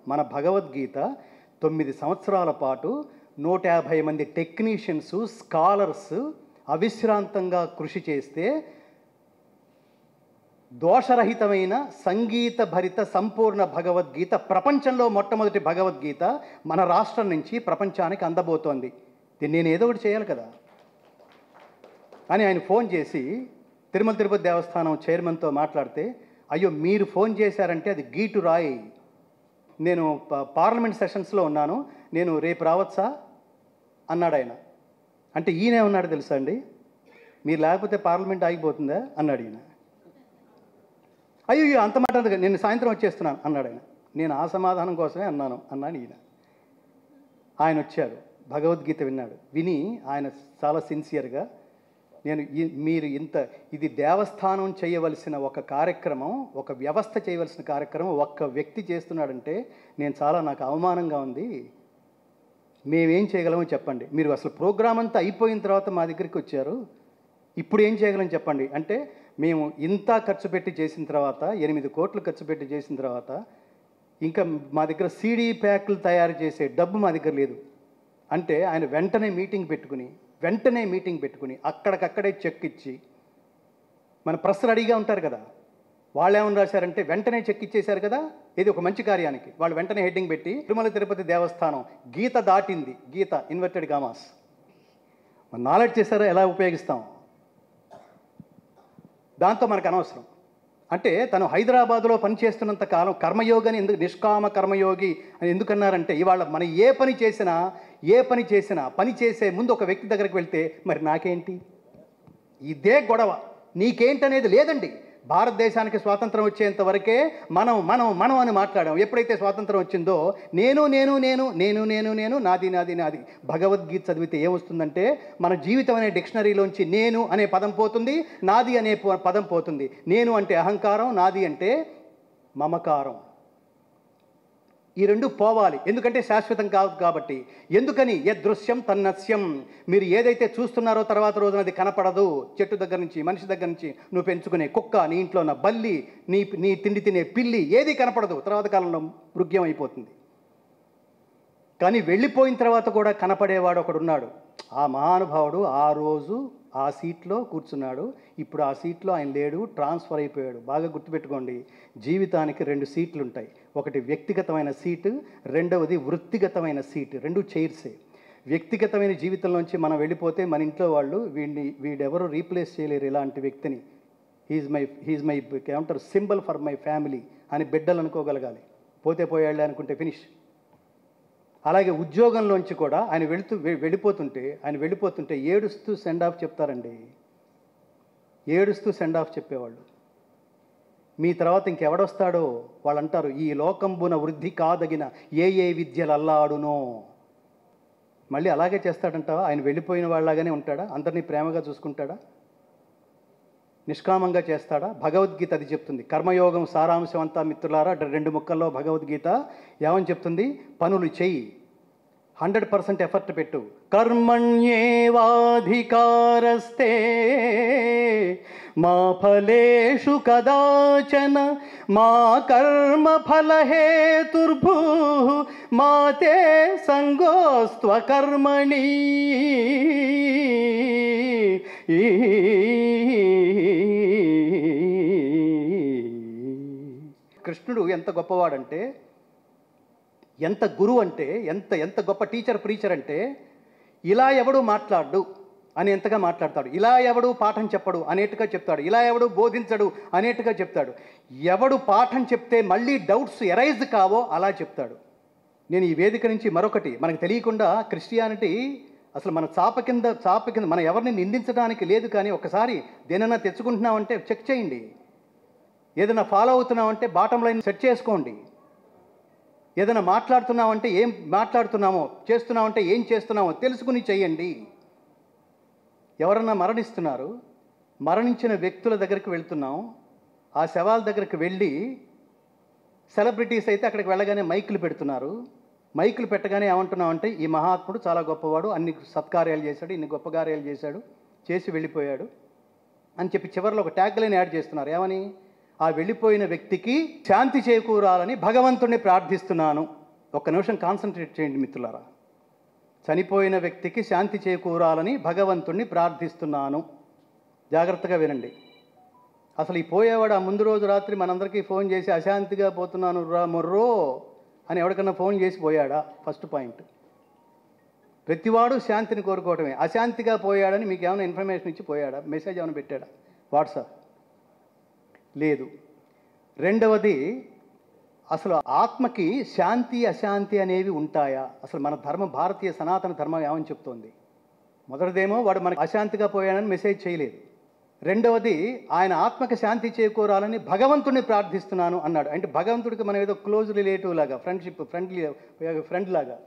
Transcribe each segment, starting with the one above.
మన భగవద్గీత 9 సంవత్సరాల పాటు 150 మంది టెక్నీషియన్స్, స్కాలర్స్ అవిశ్రాంతంగా కృషి చేస్తే దోషరహితమైన సంగీత భరిత సంపూర్ణ భగవద్గీత, ప్రపంచంలో మొట్టమొదటి భగవద్గీత మన రాష్ట్రం నుంచి ప్రపంచానికి అందబోతోంది. దీన్ని నేను ఏదో ఒకటి చేయాలి కదా అని ఆయన ఫోన్ చేసి తిరుమల తిరుపతి దేవస్థానం చైర్మన్తో మాట్లాడితే, అయ్యో మీరు ఫోన్ చేశారంటే అది గీటు రాయి, నేను పార్లమెంట్ సెషన్స్లో ఉన్నాను, నేను రేపు రావచ్చా అన్నాడు ఆయన. అంటే ఈయనే ఉన్నాడు తెలుసా అండి, మీరు లేకపోతే పార్లమెంట్ ఆగిపోతుందా అన్నాడు ఈయన. అయ్యో అంత మాట నేను సాయంత్రం వచ్చేస్తున్నాను అన్నాడు ఆయన. నేను ఆ సమాధానం కోసమే అన్నాడు ఈయన. ఆయన వచ్చాడు, భగవద్గీత విన్నాడు. విని ఆయన చాలా సిన్సియర్గా, మీరు ఇది దేవస్థానం చేయవలసిన ఒక కార్యక్రమం, ఒక వ్యవస్థ చేయవలసిన కార్యక్రమం ఒక్క వ్యక్తి చేస్తున్నాడంటే నాకు అవమానంగా ఉంది, మేమేం చేయగలమో చెప్పండి. మీరు అసలు ప్రోగ్రామ్ అంతా అయిపోయిన తర్వాత మా దగ్గరికి వచ్చారు, ఇప్పుడు ఏం చేయగలం చెప్పండి అంటే, మేము ఇంత ఖర్చు పెట్టి చేసిన తర్వాత 8 కోట్లు ఖర్చు పెట్టి చేసిన తర్వాత ఇంకా మా దగ్గర సీడీ ప్యాక్లు తయారు చేసే డబ్బు మా దగ్గర లేదు అంటే, ఆయన వెంటనే మీటింగ్ పెట్టుకుని అక్కడికక్కడే చెక్ ఇచ్చి, మన ప్రెస్ రెడీగా ఉంటారు కదా, వాళ్ళు ఏమని రాశారంటే వెంటనే చెక్ ఇచ్చేశారు కదా, ఇది ఒక మంచి కార్యానికి. వాళ్ళు వెంటనే హెడ్డింగ్ పెట్టి తిరుమల తిరుపతి దేవస్థానం గీత దాటింది, గీత ఇన్వర్టెడ్ కామాస్. మన నాలెడ్జ్ చేశారో ఎలా ఉపయోగిస్తాం, దాంతో మనకు అనవసరం. అంటే తను హైదరాబాద్లో పనిచేస్తున్నంత కాలం కర్మయోగిని నిష్కామ కర్మయోగి అని ఎందుకన్నారంటే, ఇవాళ మనం ఏ పని చేసినా పని చేసే ముందు ఒక వ్యక్తి దగ్గరికి వెళ్తే, మరి నాకేంటి, ఇదే గొడవ, నీకేంటనేది లేదండి. భారతదేశానికి స్వాతంత్రం వచ్చేంత వరకే మనం అని మాట్లాడాం. ఎప్పుడైతే స్వాతంత్రం వచ్చిందో నేను నాది. భగవద్గీత చదివితే ఏమొస్తుందంటే, మన జీవితం అనే డిక్షనరీలోంచి నేను అనే పదం పోతుంది, నాది అనే పదం పోతుంది. నేను అంటే అహంకారం, నాది అంటే మమకారం. ఈ రెండు పోవాలి, ఎందుకంటే శాశ్వతం కాదు కాబట్టి. ఎందుకని యదృశ్యం తన్నస్యం, మీరు ఏదైతే చూస్తున్నారో తర్వాత రోజున అది కనపడదు. చెట్టు దగ్గర నుంచి, మనిషి దగ్గర నుంచి, నువ్వు పెంచుకునే కుక్క, నీ ఇంట్లో ఉన్న బల్లి, నీ తిండి తినే పిల్లి, ఏది కనపడదు, తర్వాత కాలంలో మృగ్యం అయిపోతుంది. కానీ వెళ్ళిపోయిన తర్వాత కూడా కనపడేవాడు ఒకడున్నాడు. ఆ మహానుభావుడు ఆ రోజు ఆ సీట్లో కూర్చున్నాడు, ఇప్పుడు ఆ సీట్లో ఆయన లేడు, ట్రాన్స్ఫర్ అయిపోయాడు. బాగా గుర్తుపెట్టుకోండి, జీవితానికి 2 సీట్లు ఉంటాయి. ఒకటి వ్యక్తిగతమైన సీటు, రెండవది వృత్తిగతమైన సీటు. 2 చైర్సే. వ్యక్తిగతమైన జీవితంలోంచి మనం వెళ్ళిపోతే మన ఇంట్లో వాళ్ళు వీడెవరు రీప్లేస్ చేయలేరు ఇలాంటి వ్యక్తిని, హీజ్ మై ఏమంటారు సింబల్ ఫర్ మై ఫ్యామిలీ అని బిడ్డలు అనుకోగలగాలి. పోతే పోయాళ్ళే అనుకుంటే ఫినిష్. అలాగే ఉద్యోగంలోంచి కూడా ఆయన వెళ్ళిపోతుంటే ఏడుస్తూ సెండ్ ఆఫ్ చెప్తారండి. ఏడుస్తూ సెండ్ ఆఫ్ చెప్పేవాళ్ళు. మీ తర్వాత ఇంకెవడొస్తాడో వాళ్ళు అంటారు, ఈ లోకంబున వృద్ధి కాదగిన ఏ విద్యలు అల్లాడునో. మళ్ళీ అలాగే చేస్తాడంటావా? ఆయన వెళ్ళిపోయిన వాళ్ళలాగానే ఉంటాడా? అందరినీ ప్రేమగా చూసుకుంటాడా? నిష్కామంగా చేస్తాడా? భగవద్గీత అది చెప్తుంది. కర్మయోగం సారాంశం అంతా మిత్రులారా 2 ముక్కల్లో భగవద్గీత ఏమని చెప్తుంది? పనులు చెయ్యి, 100% ఎఫర్ట్ పెట్టు. కర్మణ్యేవాధికారస్తే మా ఫలేషు కదాచన మా కర్మ ఫలహేతుర్భూ మా తే సంగోస్త్వకర్మణి. కృష్ణుడు ఎంత గొప్పవాడంటే, ఎంత గురువు అంటే, ఎంత గొప్ప టీచర్ ప్రీచర్ అంటే, ఇలా ఎవడు మాట్లాడు అని ఎంతగా మాట్లాడతాడు, ఇలా ఎవడు పాఠం చెప్పడు అనేట్టుగా చెప్తాడు, ఇలా ఎవడు బోధించడు అనేట్టుగా చెప్తాడు. ఎవడు పాఠం చెప్తే మళ్ళీ డౌట్స్ ఎరైజ్ కావో అలా చెప్తాడు. నేను ఈ వేదిక నుంచి మరొకటి, మనకు తెలియకుండా క్రిస్టియానిటీ అసలు మన చాప కింద మనం ఎవరిని నిందించడానికి లేదు. కానీ ఒకసారి దేనైనా తెచ్చుకుంటున్నామంటే చెక్ చేయండి. ఏదైనా ఫాలో అవుతున్నామంటే బాటమ్ లైన్ సెట్ చేసుకోండి. ఏదైనా మాట్లాడుతున్నామంటే ఏం మాట్లాడుతున్నామో, చేస్తున్నామంటే ఏం చేస్తున్నామో తెలుసుకుని చేయండి. ఎవరన్నా మరణిస్తున్నారు, మరణించిన వ్యక్తుల దగ్గరికి వెళ్తున్నాం, ఆ శవాల దగ్గరికి వెళ్ళి సెలబ్రిటీస్ అయితే అక్కడికి వెళ్ళగానే మైకులు పెడుతున్నారు. మైకులు పెట్టగానే ఏమంటున్నామంటే, ఈ మహాత్ముడు చాలా గొప్పవాడు, అన్ని సత్కార్యాలు చేశాడు, ఇన్ని గొప్ప కార్యాలు చేశాడు, చేసి వెళ్ళిపోయాడు అని చెప్పి చివరిలో ఒక ట్యాగ్ లైన్ యాడ్ చేస్తున్నారు. ఏమని? ఆ వెళ్ళిపోయిన వ్యక్తికి శాంతి చేకూరాలని భగవంతుడిని ప్రార్థిస్తున్నాను. ఒక్క నిమిషం కాన్సన్ట్రేట్ చేయండి మిత్రులారా. చనిపోయిన వ్యక్తికి శాంతి చేకూరాలని భగవంతుడిని ప్రార్థిస్తున్నాను. జాగ్రత్తగా వినండి. అసలు ఈ పోయేవాడు ఆ ముందు రోజు రాత్రి మనందరికీ ఫోన్ చేసి అశాంతిగా పోతున్నాను రా మొర్రో అని ఎవరికన్నా ఫోన్ చేసి పోయాడా? First point. ప్రతివాడు శాంతిని కోరుకోవటమే. అశాంతిగా పోయాడని మీకు ఏమైనా ఇన్ఫర్మేషన్ ఇచ్చి పోయాడా? మెసేజ్ ఏమైనా పెట్టాడా వాట్సాప్? లేదు. రెండవది, అసలు ఆత్మకి శాంతి అశాంతి అనేవి ఉంటాయా? అసలు మన ధర్మం, భారతీయ సనాతన ధర్మం ఏమని చెప్తోంది? మొదటిదేమో వాడు మనకు అశాంతిగా పోయాడని మెసేజ్ చేయలేదు. రెండవది, ఆయన ఆత్మకి శాంతి చేకూరాలని భగవంతుడిని ప్రార్థిస్తున్నాను అన్నాడు. అంటే భగవంతుడికి మనం ఏదో క్లోజ్ రిలేటివ్ లాగా, ఫ్రెండ్ లాగా.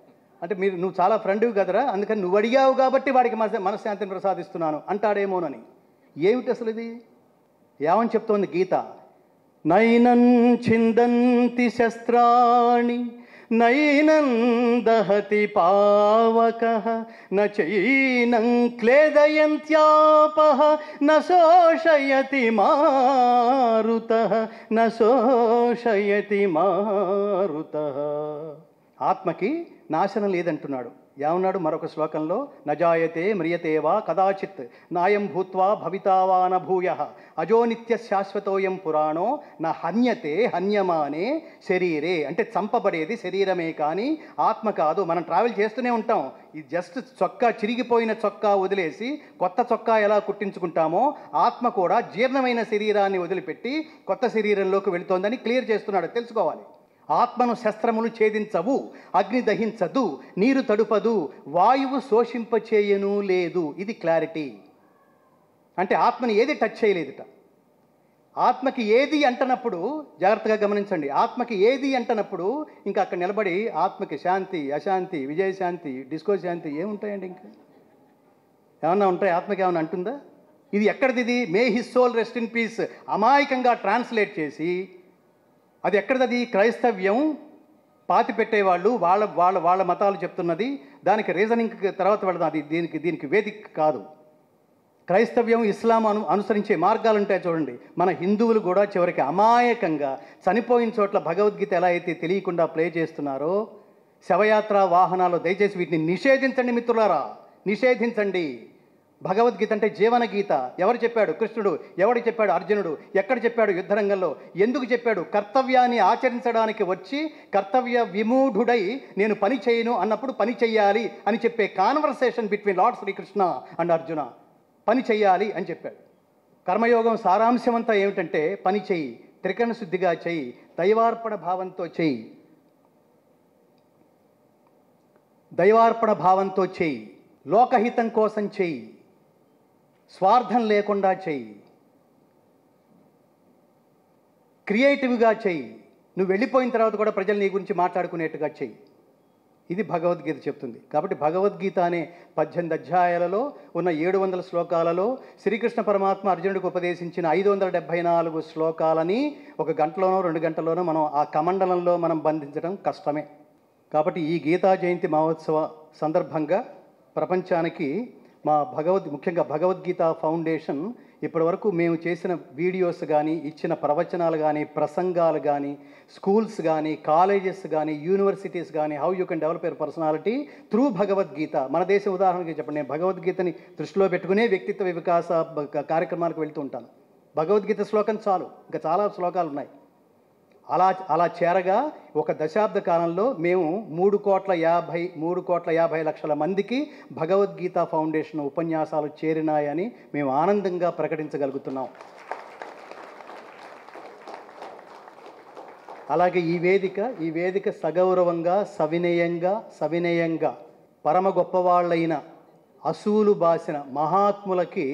అంటే నువ్వు చాలా ఫ్రెండ్వి కదరా, అందుకని నువ్వు అడిగావు కాబట్టి వాడికి మనశ్శాంతిని ప్రసాదిస్తున్నాను అంటాడేమోనని. ఏమిటి అసలు ఇది? ఏమని చెప్తోంది గీత? నైనం ఛిందంతి శస్త్రాణి నైనం దహతి పావకః న చైనం క్లేదయంత్యాపః న శోషయతి మారుతః న శోషయతి మారుతః. ఆత్మకి నాశనం లేదంటున్నాడు. ఏమన్నాడు మరొక శ్లోకంలో? నజాయతే మ్రియతే వా కదాచిత్ నాయం భూత్వా భవితావా న భూయః అజో నిత్య శాశ్వతోయం పురాణో న హన్యతే హన్యమానే శరీరే. అంటే చంపబడేది శరీరమే కానీ ఆత్మ కాదు. మనం ట్రావెల్ చేస్తూనే ఉంటాం. ఇది జస్ట్ చొక్కా, చిరిగిపోయిన చొక్కా వదిలేసి కొత్త చొక్కా ఎలా కుట్టించుకుంటామో ఆత్మ కూడా జీర్ణమైన శరీరాన్ని వదిలిపెట్టి కొత్త శరీరంలోకి వెళుతోందని క్లియర్ చేస్తున్నాడు. తెలుసుకోవాలి. ఆత్మను శస్త్రములు ఛేదించవు, అగ్ని దహించదు, నీరు తడుపదు, వాయువు శోషింపచేయను లేదు. ఇది క్లారిటీ. అంటే ఆత్మని ఏది టచ్ చేయలేదుట. ఆత్మకి ఏది అంటనప్పుడు జాగ్రత్తగా గమనించండి. ఆత్మకి ఏది అంటనప్పుడు ఇంకా అక్కడ నిలబడి ఆత్మకి శాంతి అశాంతి విజయశాంతి డిస్కో శాంతి ఏముంటాయండి? ఇంకా ఏమన్నా ఉంటాయి? ఆత్మకి ఏమన్నా అంటుందా? ఇది ఎక్కడిది? ఇది may his soul rest in peace అమాయకంగా ట్రాన్స్లేట్ చేసి అది ఎక్కడిది? క్రైస్తవ్యం పాతి పెట్టేవాళ్ళు వాళ్ళ వాళ్ళ వాళ్ళ మతాలు చెప్తున్నది. దానికి రీజనింగ్ తర్వాత వెళదాం. అది దీనికి వేదిక కాదు. క్రైస్తవ్యం ఇస్లాం అనుసరించే మార్గాలు ఉంటాయి చూడండి. మన హిందువులు కూడా చివరికి అమాయకంగా చనిపోయిన చోట్ల భగవద్గీత ఎలా అయితే తెలియకుండా ప్లే చేస్తున్నారో, శవయాత్ర వాహనాలు, దయచేసి వీటిని నిషేధించండి మిత్రులారా, నిషేధించండి. భగవద్గీత అంటే జీవన గీత. ఎవరు చెప్పాడు? కృష్ణుడు. ఎవడు చెప్పాడు? అర్జునుడు. ఎక్కడ చెప్పాడు? యుద్ధరంగంలో. ఎందుకు చెప్పాడు? కర్తవ్యాన్ని ఆచరించడానికి వచ్చి కర్తవ్య విమూఢుడై నేను పని చేయను అన్నప్పుడు పని చెయ్యాలి అని చెప్పే conversation between lord Sri Krishna and Arjuna. పని చెయ్యాలి అని చెప్పాడు. కర్మయోగం సారాంశం అంతా ఏమిటంటే పని చెయ్యి, త్రికరణ శుద్ధిగా చెయ్యి, దైవార్పణ భావంతో చెయ్యి, దైవార్పణ భావంతో చెయ్యి, లోకహితం కోసం చెయ్యి, స్వార్థం లేకుండా చెయ్యి, క్రియేటివ్గా చెయ్యి. నువ్వు వెళ్ళిపోయిన తర్వాత కూడా ప్రజలు నీ గురించి మాట్లాడుకునేట్టుగా చెయ్యి. ఇది భగవద్గీత చెప్తుంది. కాబట్టి భగవద్గీత అనే 18 అధ్యాయాలలో ఉన్న 700 శ్లోకాలలో శ్రీకృష్ణ పరమాత్మ అర్జునుడికి ఉపదేశించిన 574 శ్లోకాలని 1 గంటలోనో 2 గంటల్లోనో మనం ఆ కమండలంలో మనం బంధించడం కష్టమే. కాబట్టి ఈ గీతా జయంతి మహోత్సవ సందర్భంగా ప్రపంచానికి ముఖ్యంగా భగవద్గీత ఫౌండేషన్ ఇప్పటివరకు మేము చేసిన వీడియోస్ కానీ, ఇచ్చిన ప్రవచనాలు కానీ, ప్రసంగాలు కానీ, స్కూల్స్ కానీ, కాలేజెస్ కానీ, యూనివర్సిటీస్ కానీ, how you can develop your personality through Bhagavad Gita. మన దేశం ఉదాహరణకి చెప్పండి. నేను భగవద్గీతని దృష్టిలో పెట్టుకునే వ్యక్తిత్వ వికాస కార్యక్రమాలకు వెళ్తూ ఉంటాను. భగవద్గీత శ్లోకం చాలు, ఇంకా చాలా శ్లోకాలు ఉన్నాయి. అలా చేరగా 1 దశాబ్ద కాలంలో మేము 3,50,00,000 మందికి భగవద్గీత ఫౌండేషన్ ఉపన్యాసాలు చేరినాయని మేము ఆనందంగా ప్రకటించగలుగుతున్నాం. అలాగే ఈ వేదిక సగౌరవంగా సవినయంగా పరమ గొప్పవాళ్ళైన అసూలు బాసిన మహాత్ములకి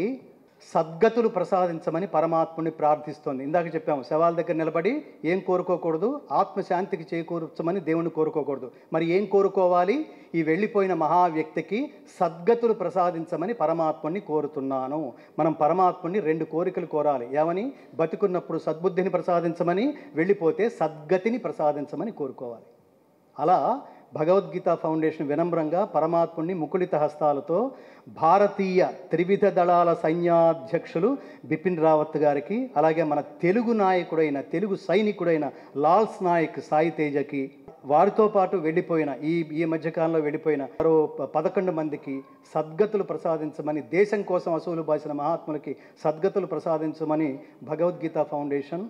సద్గతులు ప్రసాదించమని పరమాత్ముని ప్రార్థిస్తోంది. ఇందాక చెప్పాము, శవాల దగ్గర నిలబడి ఏం కోరుకోకూడదు? ఆత్మశాంతికి చేకూర్చమని దేవుని కోరుకోకూడదు. మరి ఏం కోరుకోవాలి? ఈ వెళ్ళిపోయిన మహా వ్యక్తికి సద్గతులు ప్రసాదించమని పరమాత్ముని కోరుతున్నాను. మనం పరమాత్ముని 2 కోరికలు కోరాలి. ఏమని? బతికున్నప్పుడు సద్బుద్ధిని ప్రసాదించమని, వెళ్ళిపోతే సద్గతిని ప్రసాదించమని కోరుకోవాలి. అలా భగవద్గీత ఫౌండేషన్ వినమ్రంగా పరమాత్ముని ముకుళిత హస్తాలతో భారతీయ త్రివిధ దళాల సైన్యాధ్యక్షులు బిపిన్ రావత్ గారికి, అలాగే మన తెలుగు నాయకుడైన, తెలుగు సైనికుడైన లాల్స్ నాయక్ సాయి తేజకి, వారితో పాటు వెళ్ళిపోయిన ఈ మధ్యకాలంలో వెళ్ళిపోయిన మరో 11 మందికి సద్గతులు ప్రసాదించమని, దేశం కోసం అసూలు బాసిన మహాత్ములకి సద్గతులు ప్రసాదించమని భగవద్గీత ఫౌండేషన్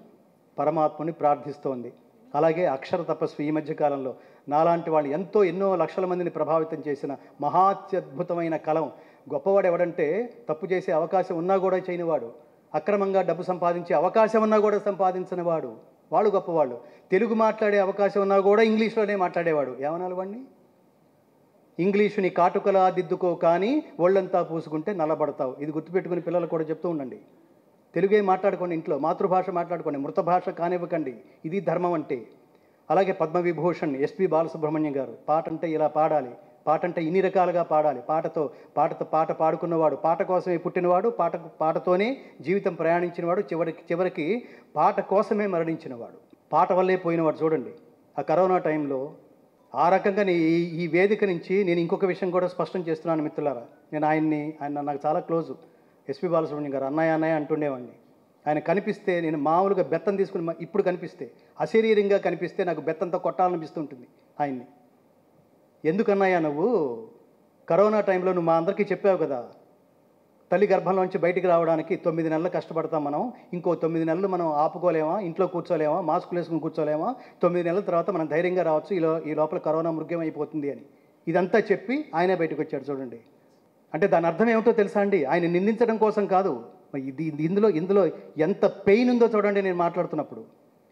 పరమాత్ముని ప్రార్థిస్తోంది. అలాగే అక్షర తపస్వి ఈ మధ్యకాలంలో నాలాంటి వాళ్ళు ఎన్నో లక్షల మందిని ప్రభావితం చేసిన మహాత్యద్భుతమైన కలం. గొప్పవాడు ఎవడంటే తప్పు చేసే అవకాశం ఉన్నా కూడా చేయనివాడు, అక్రమంగా డబ్బు సంపాదించే అవకాశం ఉన్నా కూడా సంపాదించిన వాడు, వాళ్ళు గొప్పవాళ్ళు. తెలుగు మాట్లాడే అవకాశం ఉన్నా కూడా ఇంగ్లీష్లోనే మాట్లాడేవాడు. ఏమనాలి వాడిని? ఇంగ్లీషుని కాటుకలా దిద్దుకో కానీ ఒళ్ళంతా పూసుకుంటే నల్లబడతావు. ఇది గుర్తుపెట్టుకుని పిల్లలు కూడా చెప్తూ ఉండండి. తెలుగే మాట్లాడుకోండి, ఇంట్లో మాతృభాష మాట్లాడుకోండి, మృత భాష కానివ్వకండి. ఇది ధర్మం అంటే. అలాగే పద్మవిభూషణ్ ఎస్పి బాలసుబ్రహ్మణ్యం గారు, పాట అంటే ఇలా పాడాలి, పాట అంటే ఇన్ని రకాలుగా పాడాలి, పాట పాడుకున్నవాడు, పాట కోసమే పుట్టినవాడు, పాటతోనే జీవితం ప్రయాణించినవాడు, చివరికి పాట కోసమే మరణించినవాడు, పాట వల్లే పోయినవాడు. చూడండి, ఆ కరోనా టైంలో ఆ రకంగా ఈ వేదిక నుంచి నేను ఇంకొక విషయం కూడా స్పష్టం చేస్తున్నాను మిత్రులారా. నేను ఆయన నాకు చాలా క్లోజు, ఎస్పి బాలసుబ్రహ్మణ్యం గారు. అన్నయ్య అంటుండేవాడిని. ఆయన కనిపిస్తే నేను మామూలుగా బెత్తం తీసుకుని, ఇప్పుడు కనిపిస్తే అశరీరంగా కనిపిస్తే నాకు బెత్తంతో కొట్టాలనిపిస్తుంటుంది ఆయన్ని. ఎందుకన్నాయా నువ్వు కరోనా టైంలో నువ్వు మా అందరికీ చెప్పావు కదా, తల్లి గర్భంలోంచి బయటికి రావడానికి 9 నెలలు కష్టపడతాం మనం, ఇంకో 9 నెలలు మనం ఆపుకోలేమా, ఇంట్లో కూర్చోలేమా, మాస్కులు వేసుకుని కూర్చోలేమా, 9 నెలల తర్వాత మనం ధైర్యంగా రావచ్చు, ఈ లోపల కరోనా మృగ్యం అయిపోతుంది అని. ఇదంతా చెప్పి ఆయనే బయటకు వచ్చాడు. చూడండి, అంటే దాని అర్థం ఏమిటో తెలుసా అండి? ఆయన నిందించడం కోసం కాదు. ఇందులో ఎంత పెయిన్ ఉందో చూడండి నేను మాట్లాడుతున్నప్పుడు.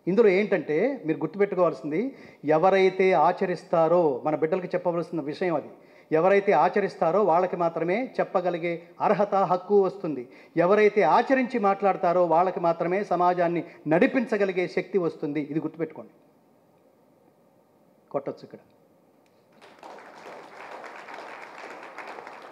ఇందులో ఏంటంటే మీరు గుర్తుపెట్టుకోవాల్సింది, ఎవరైతే ఆచరిస్తారో, మన బిడ్డలకి చెప్పవలసిన విషయం అది, ఎవరైతే ఆచరిస్తారో వాళ్ళకి మాత్రమే చెప్పగలిగే అర్హత, హక్కు వస్తుంది. ఎవరైతే ఆచరించి మాట్లాడతారో వాళ్ళకి మాత్రమే సమాజాన్ని నడిపించగలిగే శక్తి వస్తుంది. ఇది గుర్తుపెట్టుకోండి. కొట్టొచ్చు ఇక్కడ.